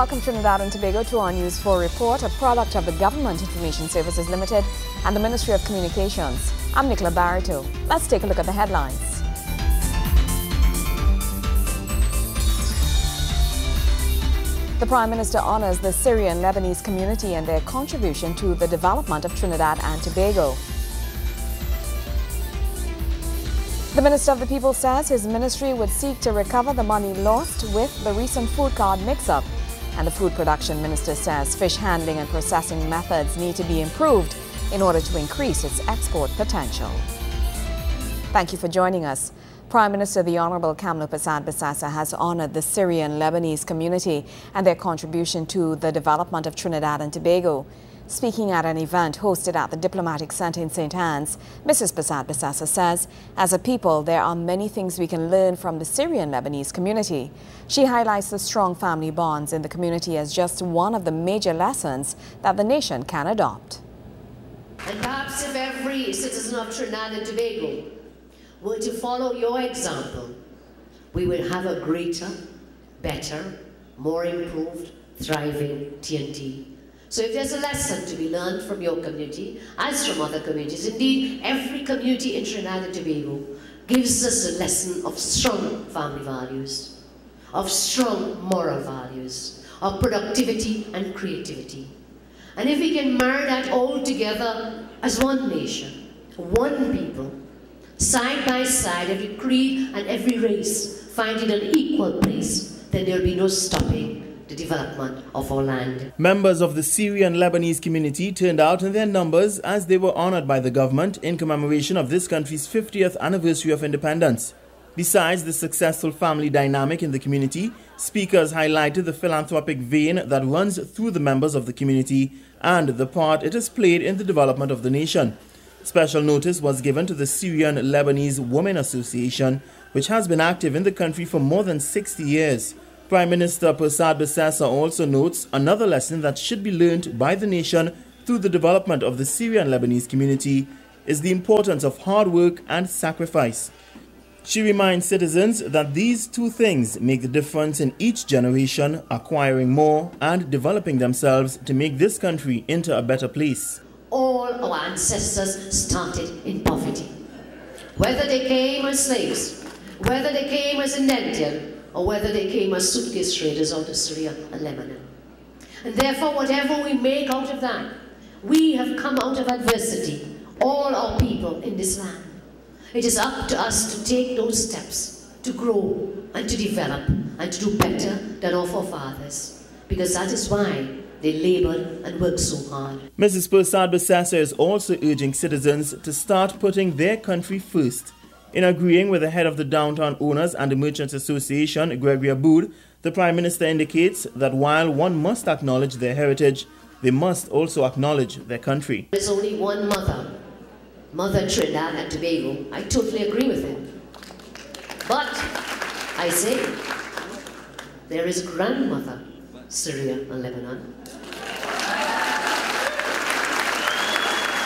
Welcome Trinidad and Tobago to our News 4 report, a product of the Government Information Services Limited and the Ministry of Communications. I'm Nicola Barreto. Let's take a look at the headlines. The Prime Minister honors the Syrian Lebanese community and their contribution to the development of Trinidad and Tobago. The Minister of the People says his ministry would seek to recover the money lost with the recent food card mix-up. And the Food Production Minister says fish handling and processing methods need to be improved in order to increase its export potential. Thank you for joining us. Prime Minister the Honorable Kamla Bissessar has honored the Syrian Lebanese community and their contribution to the development of Trinidad and Tobago. Speaking at an event hosted at the Diplomatic Center in St. Anne's, Mrs. Bissessar says, as a people, there are many things we can learn from the Syrian Lebanese community. She highlights the strong family bonds in the community as just one of the major lessons that the nation can adopt. And perhaps if every citizen of Trinidad and Tobago were to follow your example, we would have a greater, better, more improved, thriving TNT. So if there's a lesson to be learned from your community, as from other communities, indeed every community in Trinidad and Tobago gives us a lesson of strong family values, of strong moral values, of productivity and creativity. And if we can marry that all together as one nation, one people, side by side, every creed and every race finding an equal place, then there'll be no stopping the development of our land. Members of the Syrian Lebanese community turned out in their numbers as they were honored by the government in commemoration of this country's 50th anniversary of independence. Besides the successful family dynamic in the community, speakers highlighted the philanthropic vein that runs through the members of the community and the part it has played in the development of the nation. Special notice was given to the Syrian Lebanese Women Association, which has been active in the country for more than 60 years. Prime Minister Persad Bissessar also notes another lesson that should be learned by the nation through the development of the Syrian Lebanese community is the importance of hard work and sacrifice. She reminds citizens that these two things make the difference in each generation, acquiring more and developing themselves to make this country into a better place. All our ancestors started in poverty. Whether they came as slaves, whether they came as indentured, or whether they came as suitcase traders out of Syria and Lebanon. And therefore, whatever we make out of that, we have come out of adversity, all our people in this land. It is up to us to take those steps, to grow and to develop and to do better than our forefathers, because that is why they labored and worked so hard. Mrs. Persad Bissessar is also urging citizens to start putting their country first. In agreeing with the head of the Downtown Owners and the Merchants Association, Gregory Aboud, the Prime Minister indicates that while one must acknowledge their heritage, they must also acknowledge their country. There's only one mother, Mother Trinidad and Tobago. I totally agree with him. But I say, there is grandmother, Syria and Lebanon.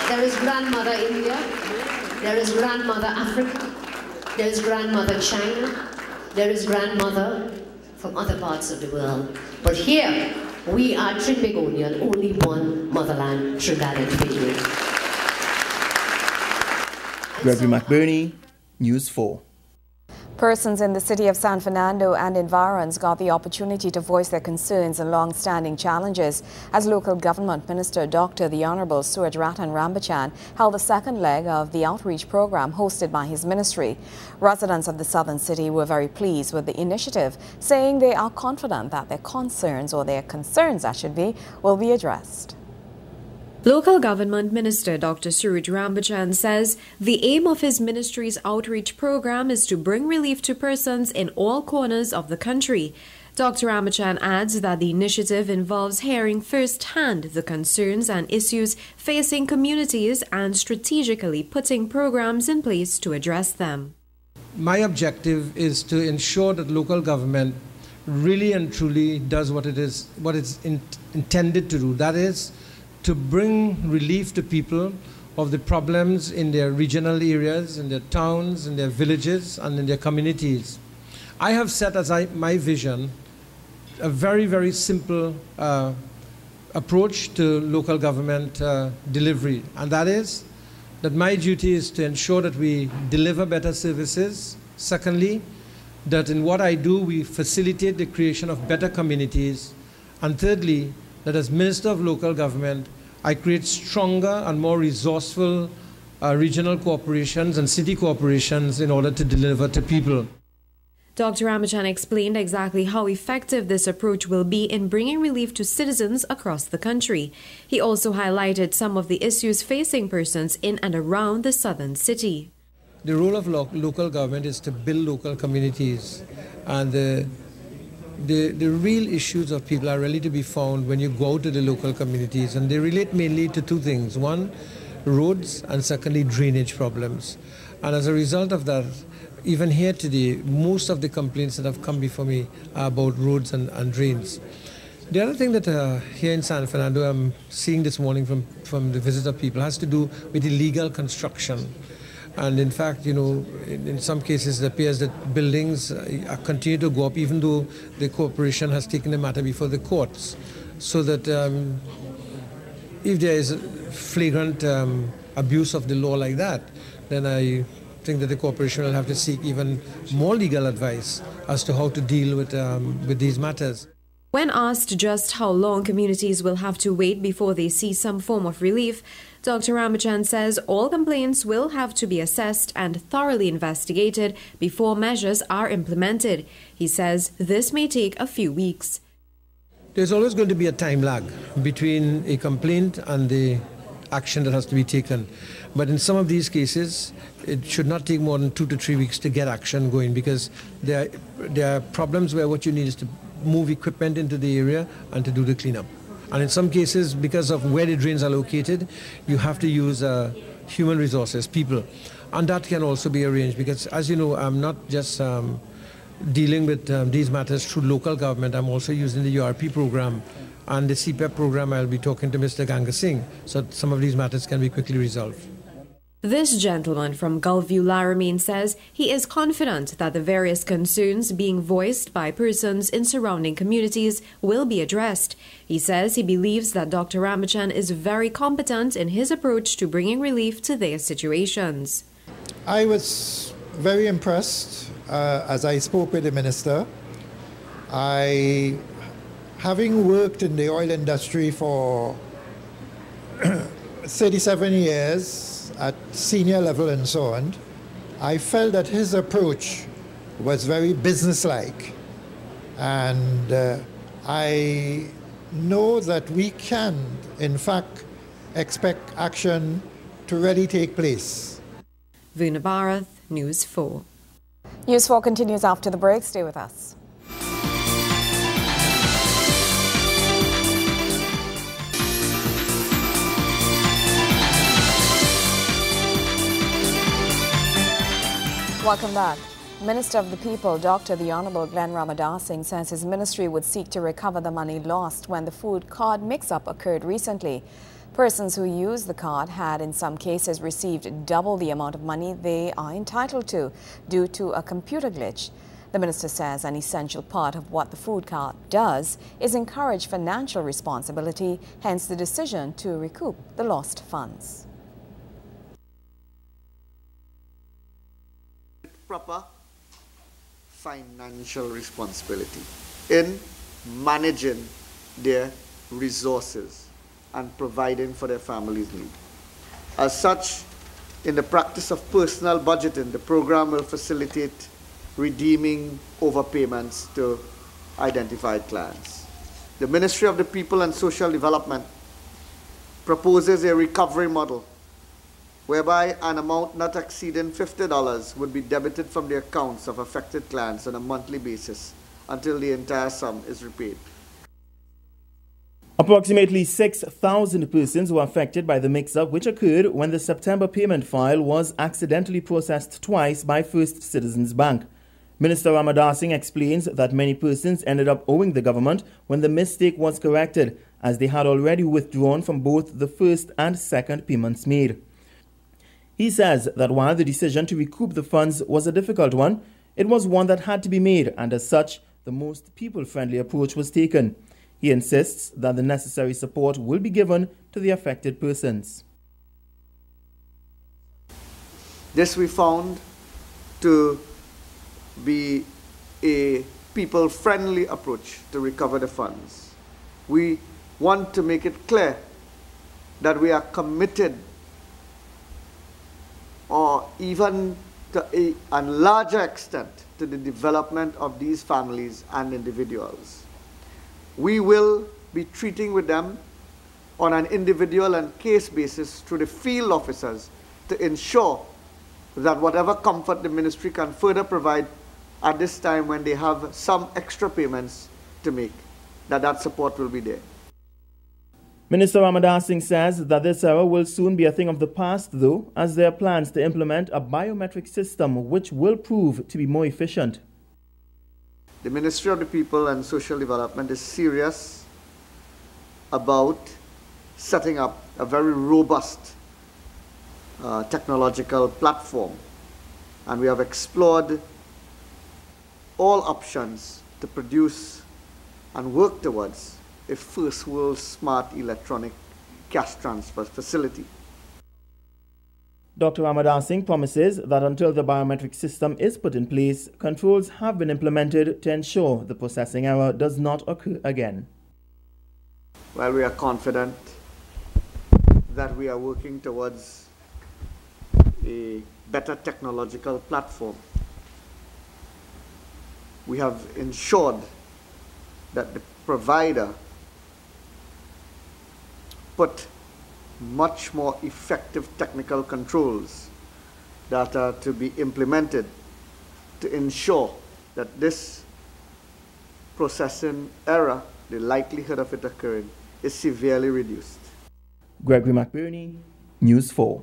There is grandmother India. There is grandmother Africa. There is grandmother China. There is grandmother from other parts of the world. But here, we are Trinbagonian, only one motherland, Trinidad and Tobago. Gregory McBurney, News 4. Persons in the city of San Fernando and environs got the opportunity to voice their concerns and long-standing challenges as local government minister Dr. the Honorable Suruj Rambachan held the second leg of the outreach program hosted by his ministry. Residents of the southern city were very pleased with the initiative, saying they are confident that their concerns, will be addressed. Local Government Minister Dr. Suruj Rambachan says the aim of his ministry's outreach program is to bring relief to persons in all corners of the country. Dr. Rambachan adds that the initiative involves hearing firsthand the concerns and issues facing communities and strategically putting programs in place to address them. My objective is to ensure that local government really and truly does what it's intended to do. That is, to bring relief to people of the problems in their regional areas, in their towns, in their villages, and in their communities. I have set as my vision a very, very simple approach to local government delivery, and that is that my duty is to ensure that we deliver better services. Secondly, that in what I do, we facilitate the creation of better communities. And thirdly, that as Minister of Local Government, I create stronger and more resourceful regional corporations and city corporations in order to deliver to people. Dr. Rambachan explained exactly how effective this approach will be in bringing relief to citizens across the country. He also highlighted some of the issues facing persons in and around the southern city. The role of local government is to build local communities, and the real issues of people are really to be found when you go to the local communities, and they relate mainly to two things. One, roads, and secondly, drainage problems. And as a result of that, even here today, most of the complaints that have come before me are about roads and drains. The other thing that here in San Fernando I'm seeing this morning from the visit of people has to do with illegal construction. And in fact, in some cases it appears that buildings continue to go up even though the corporation has taken the matter before the courts. So that if there is flagrant abuse of the law like that, then I think that the corporation will have to seek even more legal advice as to how to deal with these matters. When asked just how long communities will have to wait before they see some form of relief, Dr. Rambachan says all complaints will have to be assessed and thoroughly investigated before measures are implemented. He says this may take a few weeks. There's always going to be a time lag between a complaint and the action that has to be taken. But in some of these cases, it should not take more than 2 to 3 weeks to get action going, because there are problems where what you need is to move equipment into the area and to do the cleanup. And in some cases, because of where the drains are located, you have to use human resources, people. And that can also be arranged, because as you know, I'm not just dealing with these matters through local government. I'm also using the URP program and the CPEP program. I'll be talking to Mr. Rambachan, so that some of these matters can be quickly resolved. This gentleman from Gulfview Laramine says he is confident that the various concerns being voiced by persons in surrounding communities will be addressed. He says he believes that Dr. Rambachan is very competent in his approach to bringing relief to their situations. I was very impressed as I spoke with the minister. Having worked in the oil industry for 37 years, at senior level and so on, I felt that his approach was very businesslike. And I know that we can, in fact, expect action to really take place. Vuna Bharath, News 4. News 4 continues after the break. Stay with us. Welcome back. Minister of the People, Dr. the Honorable Glenn Ramadharsingh, says his ministry would seek to recover the money lost when the food card mix-up occurred recently. Persons who used the card had in some cases received double the amount of money they are entitled to due to a computer glitch. The minister says an essential part of what the food card does is encourage financial responsibility, hence the decision to recoup the lost funds. Proper financial responsibility in managing their resources and providing for their families' needs. As such, in the practice of personal budgeting, the program will facilitate redeeming overpayments to identified clients. The Ministry of the People and Social Development proposes a recovery model whereby an amount not exceeding $50 would be debited from the accounts of affected clients on a monthly basis until the entire sum is repaid. Approximately 6,000 persons were affected by the mix-up which occurred when the September payment file was accidentally processed twice by First Citizens Bank. Minister Ramadharsingh explains that many persons ended up owing the government when the mistake was corrected, as they had already withdrawn from both the first and second payments made. He says that while the decision to recoup the funds was a difficult one, it was one that had to be made, and as such, the most people-friendly approach was taken. He insists that the necessary support will be given to the affected persons. This we found to be a people-friendly approach to recover the funds. We want to make it clear that we are committed, or even to a larger extent, to the development of these families and individuals. We will be treating with them on an individual and case basis through the field officers to ensure that whatever comfort the ministry can further provide at this time when they have some extra payments to make, that support will be there. Minister Ramadharsingh says that this era will soon be a thing of the past, though, as there are plans to implement a biometric system which will prove to be more efficient. The Ministry of the People and Social Development is serious about setting up a very robust technological platform, and we have explored all options to produce and work towards a first world smart electronic cash transfer facility. Dr. Ramadharsingh promises that until the biometric system is put in place, controls have been implemented to ensure the processing error does not occur again. Well, we are confident that we are working towards a better technological platform. We have ensured that the provider put much more effective technical controls that are to be implemented to ensure that this processing error, the likelihood of it occurring, is severely reduced. Gregory McBurney, News 4.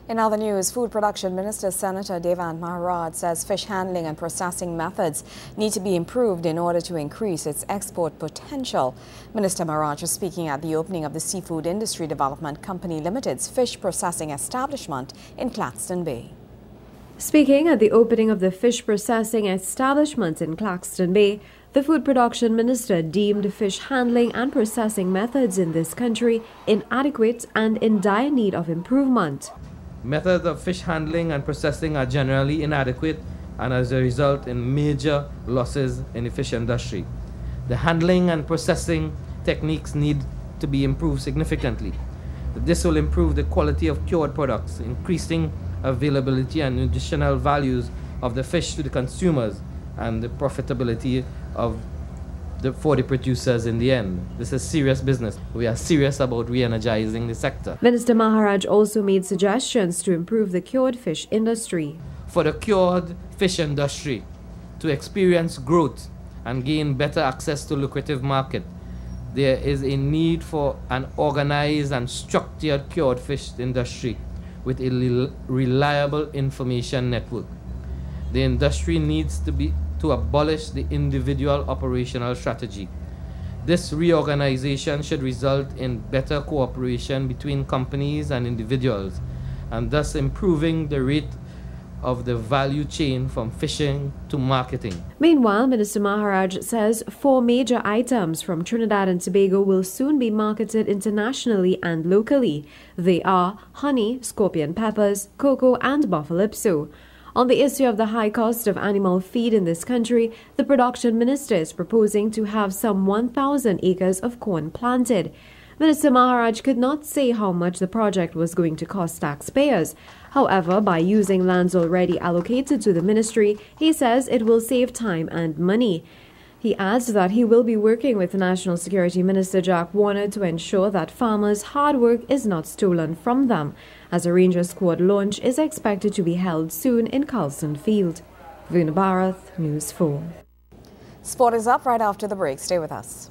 In other news, Food Production Minister Senator Devant Maharaj says fish handling and processing methods need to be improved in order to increase its export potential. Minister Maharaj was speaking at the opening of the Seafood Industry Development Company Limited's fish processing establishment in Claxton Bay. Speaking at the opening of the fish processing establishment in Claxton Bay, the Food Production Minister deemed fish handling and processing methods in this country inadequate and in dire need of improvement. Methods of fish handling and processing are generally inadequate and as a result in major losses in the fish industry. The handling and processing techniques need to be improved significantly. This will improve the quality of cured products, increasing availability and nutritional values of the fish to the consumers and the profitability for the producers in the end. This is serious business. We are serious about re-energizing the sector. Minister Maharaj also made suggestions to improve the cured fish industry. For the cured fish industry to experience growth and gain better access to lucrative market, there is a need for an organized and structured cured fish industry with a reliable information network. The industry needs to abolish the individual operational strategy. This reorganization should result in better cooperation between companies and individuals, and thus improving the rate of the value chain from fishing to marketing. Meanwhile, Minister Maharaj says 4 major items from Trinidad and Tobago will soon be marketed internationally and locally. They are honey, scorpion peppers, cocoa and buffalipso. On the issue of the high cost of animal feed in this country, the production minister is proposing to have some 1,000 acres of corn planted. Minister Maharaj could not say how much the project was going to cost taxpayers. However, by using lands already allocated to the ministry, he says it will save time and money. He adds that he will be working with National Security Minister Jack Warner to ensure that farmers' hard work is not stolen from them, as a Ranger Squad launch is expected to be held soon in Carlson Field. Vuna Bharath, News 4. Sport is up right after the break. Stay with us.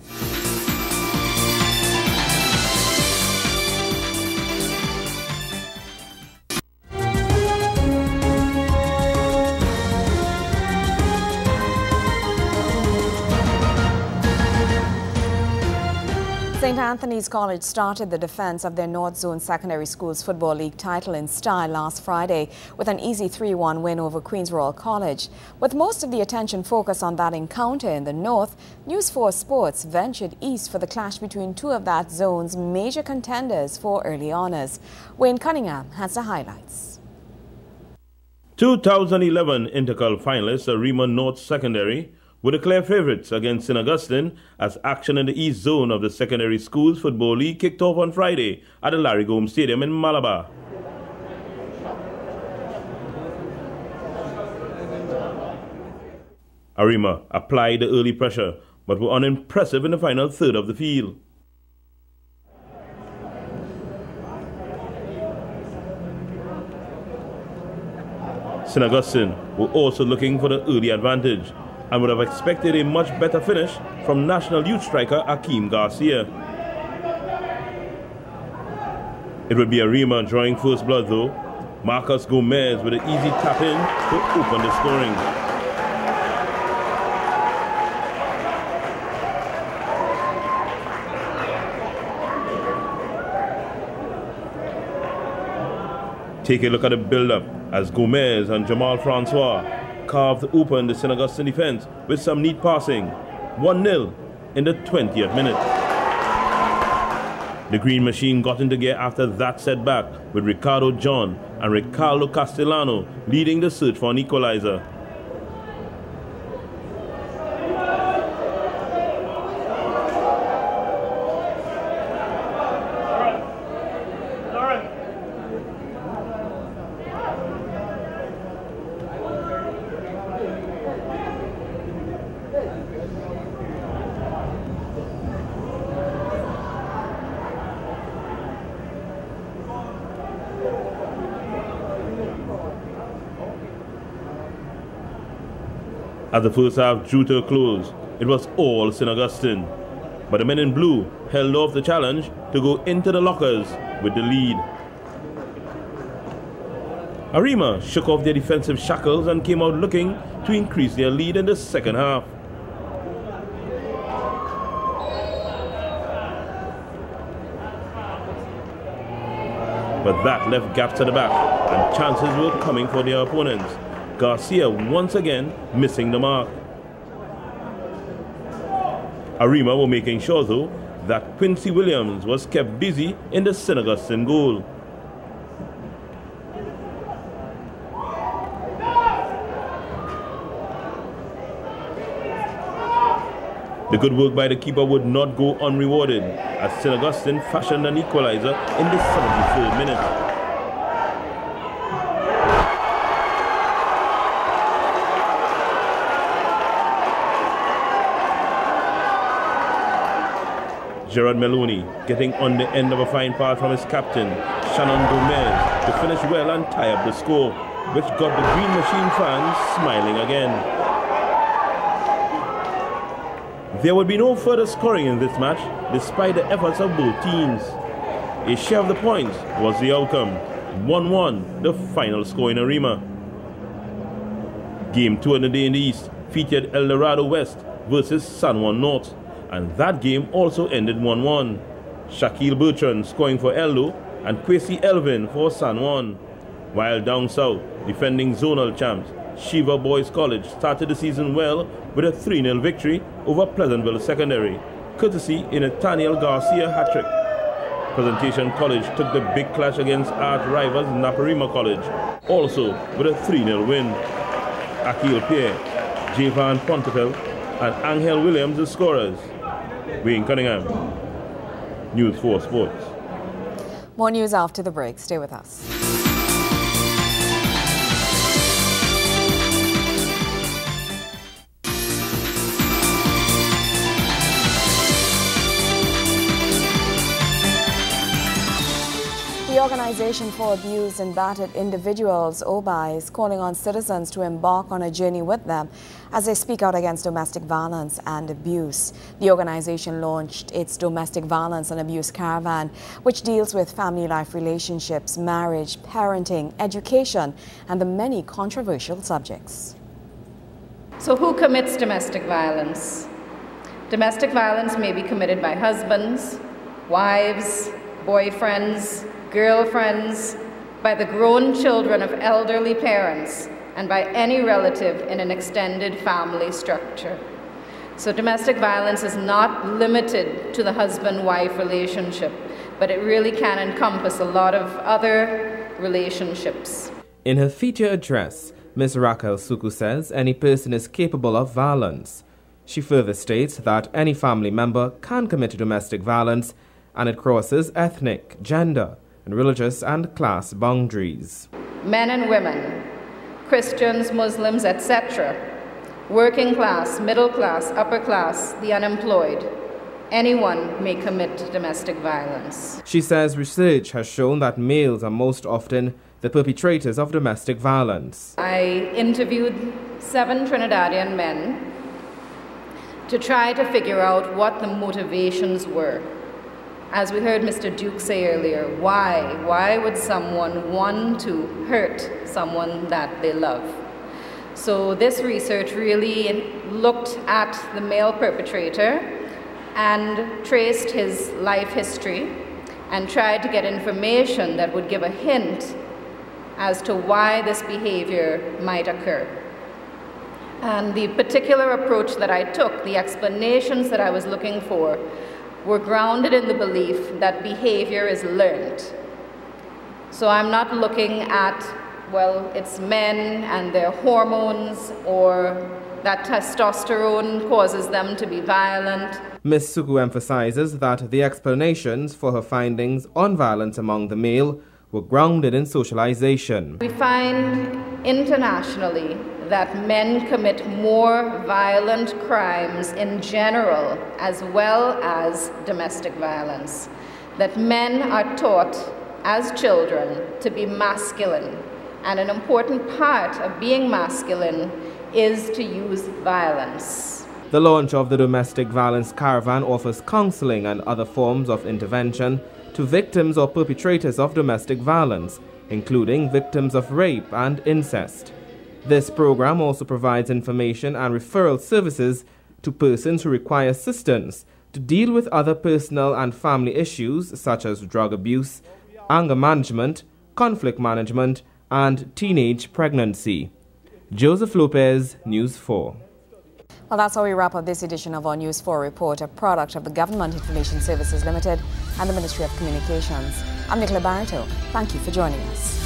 St. St. Anthony's College started the defense of their North Zone Secondary Schools Football League title in style last Friday with an easy 3-1 win over Queen's Royal College. With most of the attention focused on that encounter in the north, News 4 Sports ventured east for the clash between two of that zone's major contenders for early honors. Wayne Cunningham has the highlights. 2011 Intercal finalists Arima North Secondary were the clear favourites against St. Augustine as action in the East Zone of the Secondary Schools Football League kicked off on Friday at the Larry Gomes Stadium in Malabar. Arima applied the early pressure but were unimpressive in the final third of the field. St. Augustine were also looking for the early advantage and would have expected a much better finish from national youth striker Akeem Garcia. It would be Arima drawing first blood though. Marcus Gomez with an easy tap in to open the scoring. Take a look at the build-up as Gomez and Jamal Francois carved open the St. Augustine defense with some neat passing. 1-0 in the 20th minute. The Green Machine got into gear after that setback with Ricardo John and Ricardo Castellano leading the search for an equalizer. As the first half drew to a close, it was all St. Augustine. But the men in blue held off the challenge to go into the lockers with the lead. Arima shook off their defensive shackles and came out looking to increase their lead in the second half. But that left gaps at the back and chances were coming for their opponents. Garcia once again missing the mark. Arima were making sure though that Quincy Williams was kept busy in the St. Augustine goal. The good work by the keeper would not go unrewarded as St. Augustine fashioned an equalizer in the 73rd minute. Gerard Meloni getting on the end of a fine pass from his captain, Shannon Gomez, to finish well and tie up the score, which got the Green Machine fans smiling again. There would be no further scoring in this match, despite the efforts of both teams. A share of the points was the outcome. 1-1, the final score in Arima. Game 2 of the day in the East featured El Dorado West versus San Juan North. And that game also ended 1-1. Shaquille Bertrand scoring for Eldo and Kwesi Elvin for San Juan. While down south, defending zonal champs, Shiva Boys College started the season well with a 3-0 victory over Pleasantville Secondary, courtesy in Nathaniel Garcia hat-trick. Presentation College took the big clash against arch rivals Naparima College, also with a 3-0 win. Akil Pierre, Javan Pontefel, and Angel Williams the scorers. Wayne Cunningham, News 4 Sports. More news after the break. Stay with us. The Organization for Abused and Battered Individuals, OBA, is calling on citizens to embark on a journey with them as they speak out against domestic violence and abuse. The organization launched its Domestic Violence and Abuse Caravan, which deals with family life relationships, marriage, parenting, education, and the many controversial subjects. So who commits domestic violence? Domestic violence may be committed by husbands, wives, boyfriends, girlfriends, by the grown children of elderly parents, and by any relative in an extended family structure. So domestic violence is not limited to the husband-wife relationship, but it really can encompass a lot of other relationships. In her feature address, Ms. Raquel Suku says any person is capable of violence. She further states that any family member can commit domestic violence, and it crosses ethnic, gender, and religious and class boundaries. Men and women, Christians, Muslims, etc., working class, middle class, upper class, the unemployed, anyone may commit domestic violence. She says research has shown that males are most often the perpetrators of domestic violence. I interviewed 7 Trinidadian men to try to figure out what the motivations were. As we heard Mr. Duke say earlier, why? Why would someone want to hurt someone that they love? So this research really looked at the male perpetrator and traced his life history and tried to get information that would give a hint as to why this behavior might occur. And the particular approach that I took, the explanations that I was looking for, were grounded in the belief that behavior is learned. So I'm not looking at, well, it's men and their hormones, or that testosterone causes them to be violent. Ms. Suku emphasizes that the explanations for her findings on violence among the male were grounded in socialization. We find internationally that men commit more violent crimes in general as well as domestic violence. That men are taught as children to be masculine, and an important part of being masculine is to use violence. The launch of the Domestic Violence Caravan offers counseling and other forms of intervention to victims or perpetrators of domestic violence, including victims of rape and incest. This program also provides information and referral services to persons who require assistance to deal with other personal and family issues such as drug abuse, anger management, conflict management, and teenage pregnancy. Joseph Lopez, News 4. Well, that's how we wrap up this edition of our News 4 report, a product of the Government Information Services Limited and the Ministry of Communications. I'm Nicola Barreto. Thank you for joining us.